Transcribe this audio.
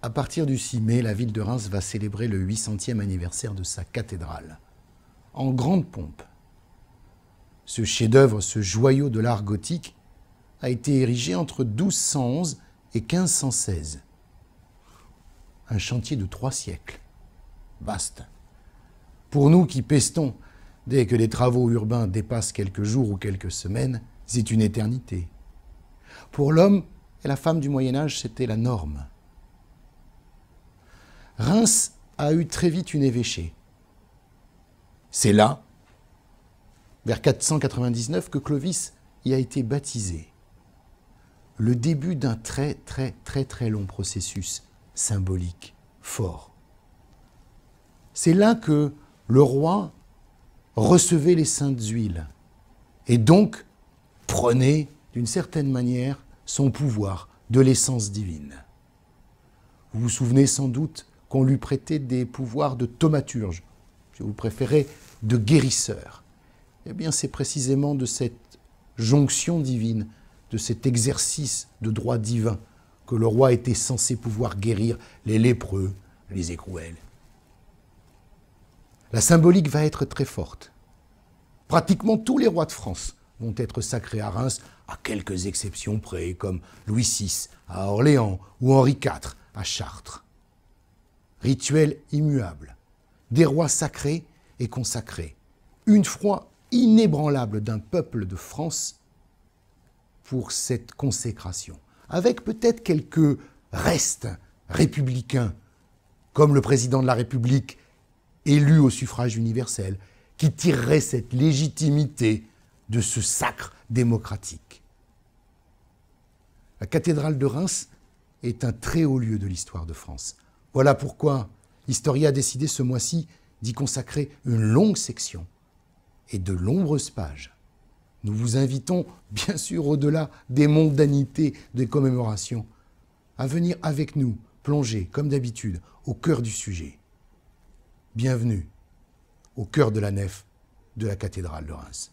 À partir du 6 mai, la ville de Reims va célébrer le 800e anniversaire de sa cathédrale, en grande pompe. Ce chef-d'œuvre, ce joyau de l'art gothique, a été érigé entre 1211 et 1516. Un chantier de 3 siècles. Vaste. Pour nous qui pestons, dès que les travaux urbains dépassent quelques jours ou quelques semaines, c'est une éternité. Pour l'homme et la femme du Moyen-Âge, c'était la norme. Reims a eu très vite une évêché. C'est là, vers 499, que Clovis y a été baptisé. Le début d'un très long processus symbolique, fort. C'est là que le roi recevait les saintes huiles et donc prenait, d'une certaine manière, son pouvoir de l'essence divine. Vous vous souvenez sans doute qu'on lui prêtait des pouvoirs de thaumaturge, si vous préférez, de guérisseur. Eh bien, c'est précisément de cette jonction divine, de cet exercice de droit divin, que le roi était censé pouvoir guérir les lépreux, les écrouelles. La symbolique va être très forte. Pratiquement tous les rois de France vont être sacrés à Reims, à quelques exceptions près, comme Louis VI à Orléans ou Henri IV à Chartres. Rituel immuable, des rois sacrés et consacrés, une foi inébranlable d'un peuple de France pour cette consécration, avec peut-être quelques restes républicains, comme le président de la République élu au suffrage universel, qui tirerait cette légitimité de ce sacre démocratique. La cathédrale de Reims est un très haut lieu de l'histoire de France. Voilà pourquoi Historia a décidé ce mois-ci d'y consacrer une longue section et de nombreuses pages. Nous vous invitons, bien sûr, au-delà des mondanités des commémorations, à venir avec nous plonger, comme d'habitude, au cœur du sujet. Bienvenue au cœur de la nef de la cathédrale de Reims.